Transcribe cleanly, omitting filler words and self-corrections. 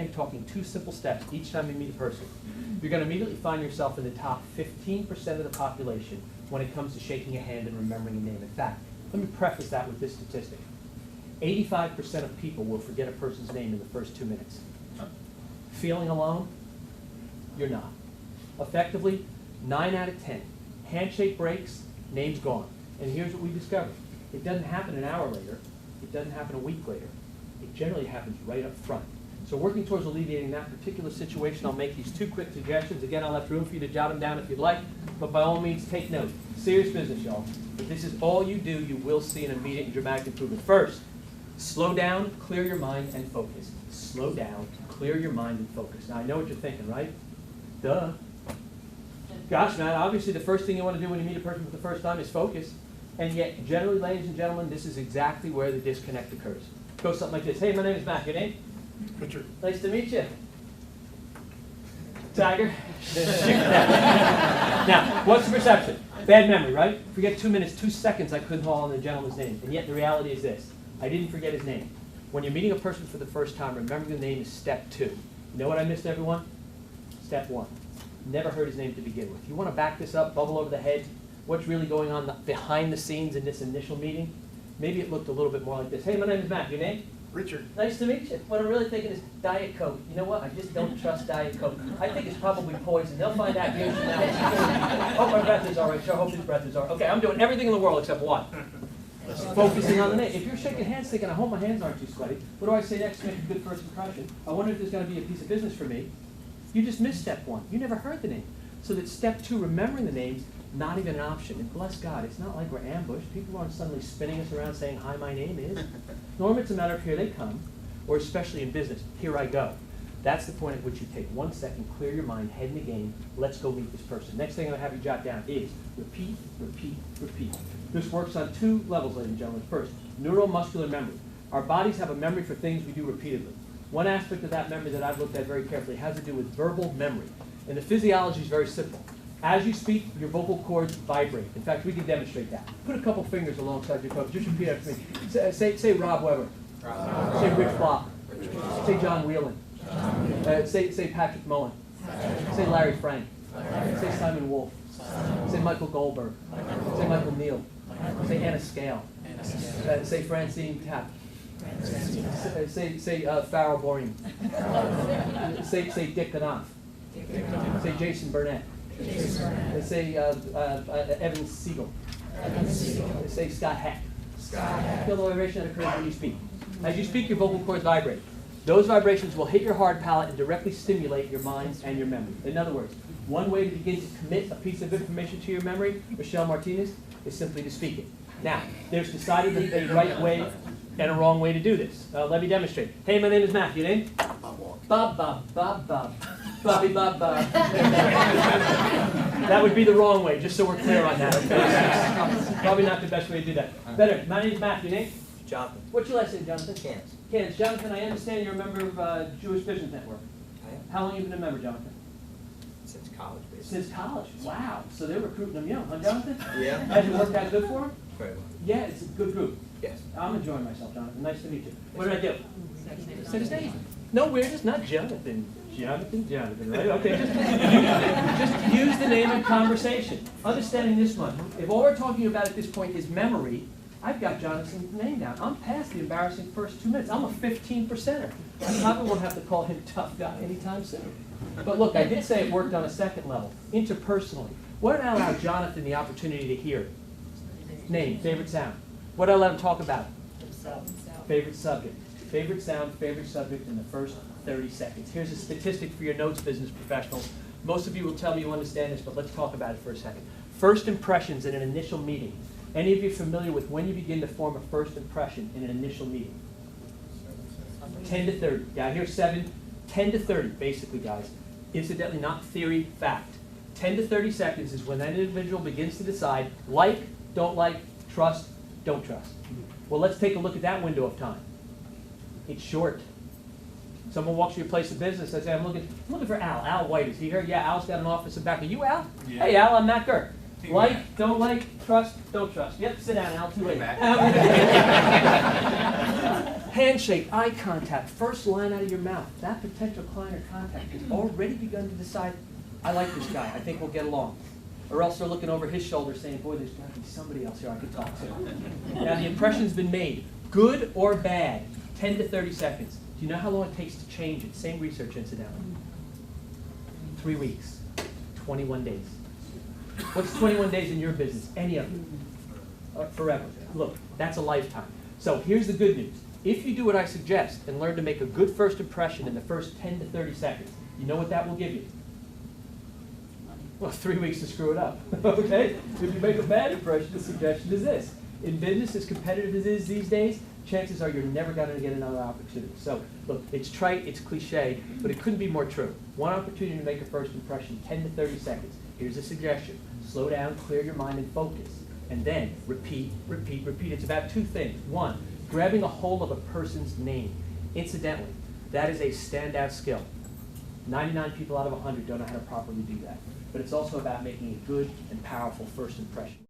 am talking 2 simple steps each time you meet a person. You're going to immediately find yourself in the top 15% of the population when it comes to shaking a hand and remembering a name. In fact, let me preface that with this statistic. 85% of people will forget a person's name in the first 2 minutes. Feeling alone? You're not. Effectively, 9 out of 10. Handshake breaks, name's gone. And here's what we discovered. It doesn't happen an hour later. It doesn't happen a week later. It generally happens right up front. So working towards alleviating that particular situation, I'll make these 2 quick suggestions. Again, I'll have room for you to jot them down if you'd like, but by all means, take note. Serious business, y'all. If this is all you do, you will see an immediate and dramatic improvement. First, slow down, clear your mind, and focus. Slow down, clear your mind, and focus. Now, I know what you're thinking, right? Duh. Gosh, man, obviously the first thing you want to do when you meet a person for the first time is focus. And yet, generally, ladies and gentlemen, this is exactly where the disconnect occurs. It goes something like this. Hey, my name is Matt. Your name? Richard. Nice to meet you. Tiger? Now, what's the perception? Bad memory, right? Forget 2 minutes, 2 seconds I couldn't call on the gentleman's name. And yet the reality is this. I didn't forget his name. When you're meeting a person for the first time, remembering the name is step 2. You know what I missed, everyone? Step 1. Never heard his name to begin with. You want to back this up, bubble over the head, what's really going on behind the scenes in this initial meeting? Maybe it looked a little bit more like this. Hey, my name is Matt. Your name? Richard. Nice to meet you. What I'm really thinking is Diet Coke. You know what? I just don't trust Diet Coke. I think it's probably poison. They'll find out years from now. Oh, my breath is all right. Sure, I hope his breath is all right. Okay, I'm doing everything in the world except what? Focusing on the name. If you're shaking hands thinking, I hope my hands aren't too sweaty, what do I say next to make a good first impression? I wonder if there's going to be a piece of business for me. You just missed step 1. You never heard the name. So that step 2, remembering the names, not even an option. And bless God, it's not like we're ambushed. People aren't suddenly spinning us around saying, hi, my name is. Normally it's a matter of here they come, or especially in business, here I go. That's the point at which you take 1 second, clear your mind, head in the game, let's go meet this person. Next thing I'm going to have you jot down is repeat, repeat, repeat. This works on 2 levels, ladies and gentlemen. First, neuromuscular memory. Our bodies have a memory for things we do repeatedly. One aspect of that memory that I've looked at very carefully has to do with verbal memory. And the physiology is very simple. As you speak, your vocal cords vibrate. In fact, we can demonstrate that. Put a couple fingers alongside your toes. Just repeat after me. Say Rob Weber. Rob. Say Rich Block. Say John Whelan. Say Patrick Mullen. Say Larry Frank. Say Simon Wolf. Say Michael Goldberg. Say Michael Neal. Say Anna Scale. Say Francine Tapp. Say Farrell Boring. Say Dick Knopf. Say Jason Burnett. Say Evan Siegel. Say Scott Heck. Feel the vibration that occurs when you speak. As you speak, your vocal cords vibrate. Those vibrations will hit your hard palate and directly stimulate your mind and your memory. In other words, one way to begin to commit a piece of information to your memory, Michelle Martinez, is simply to speak it. Now, there's decidedly a right way and a wrong way to do this. Let me demonstrate. Hey, my name is Matt. Your name? Bob, Bob, Bob, Bob. Bobby, Bob, Bob. That would be the wrong way, just so we're clear on that. Okay? Probably not the best way to do that. Better. My name is Matt. Your name? Jonathan. What's your last name, Jonathan? Cans. Cans. Jonathan, I understand you're a member of Jewish Business Network. I am. How long have you been a member, Jonathan? Since college, basically. Since college. Wow. So they're recruiting them young, huh, Jonathan? Yeah. Has it worked out good for them? Very well. Yeah, it's a good group. Yes. I'm enjoying myself, Jonathan. Nice to meet you. What did I do? Say his name. No weirdness, not Jonathan. Jonathan, right? Okay, just use the name in conversation. Understanding this much. If all we're talking about at this point is memory, I've got Jonathan's name down. I'm past the embarrassing first 2 minutes. I'm a 15%er. I probably won't have to call him tough guy anytime soon. But look, I did say it worked on a second level, interpersonally. What did I allow Jonathan the opportunity to hear? Name, favorite sound. What did I let him talk about? Favorite subject. Favorite sound, favorite subject in the first 30 seconds. Here's a statistic for your notes, business professionals. Most of you will tell me you understand this, but let's talk about it for a second. First impressions in an initial meeting. Any of you familiar with when you begin to form a first impression in an initial meeting? 10 to 30. Yeah, I hear 7. 10 to 30, basically, guys. Incidentally, not theory, fact. 10 to 30 seconds is when that individual begins to decide, like, don't like, trust, don't trust. Well, let's take a look at that window of time. It's short. Someone walks to your place of business. I say, I'm looking for Al. Al White, is he here? Yeah, Al's got an office in back. Are you Al? Yeah. Hey, Al, I'm Matt Goerke. Like, Matt. don't like, trust, don't trust. Yep, sit down, Al. Too late. Handshake, eye contact, first line out of your mouth. That potential client or contact has already begun to decide, I like this guy, I think we'll get along. Or else they're looking over his shoulder saying, boy, there's got to be somebody else here I could talk to. Now the impression's been made, good or bad, 10 to 30 seconds. Do you know how long it takes to change it? Same research, incidentally. 3 weeks, 21 days. What's 21 days in your business? Any of them? Forever. Look, that's a lifetime. So here's the good news. If you do what I suggest and learn to make a good first impression in the first 10 to 30 seconds, you know what that will give you? Well, 3 weeks to screw it up, okay? If you make a bad impression, the suggestion is this. In business, as competitive as it is these days, chances are you're never going to get another opportunity. So, look, it's trite, it's cliche, but it couldn't be more true. One opportunity to make a first impression, 10 to 30 seconds. Here's a suggestion. Slow down, clear your mind, and focus. And then repeat, repeat, repeat. It's about 2 things. 1, grabbing a hold of a person's name. Incidentally, that is a standout skill. 99 people out of 100 don't know how to properly do that. But it's also about making a good and powerful first impression.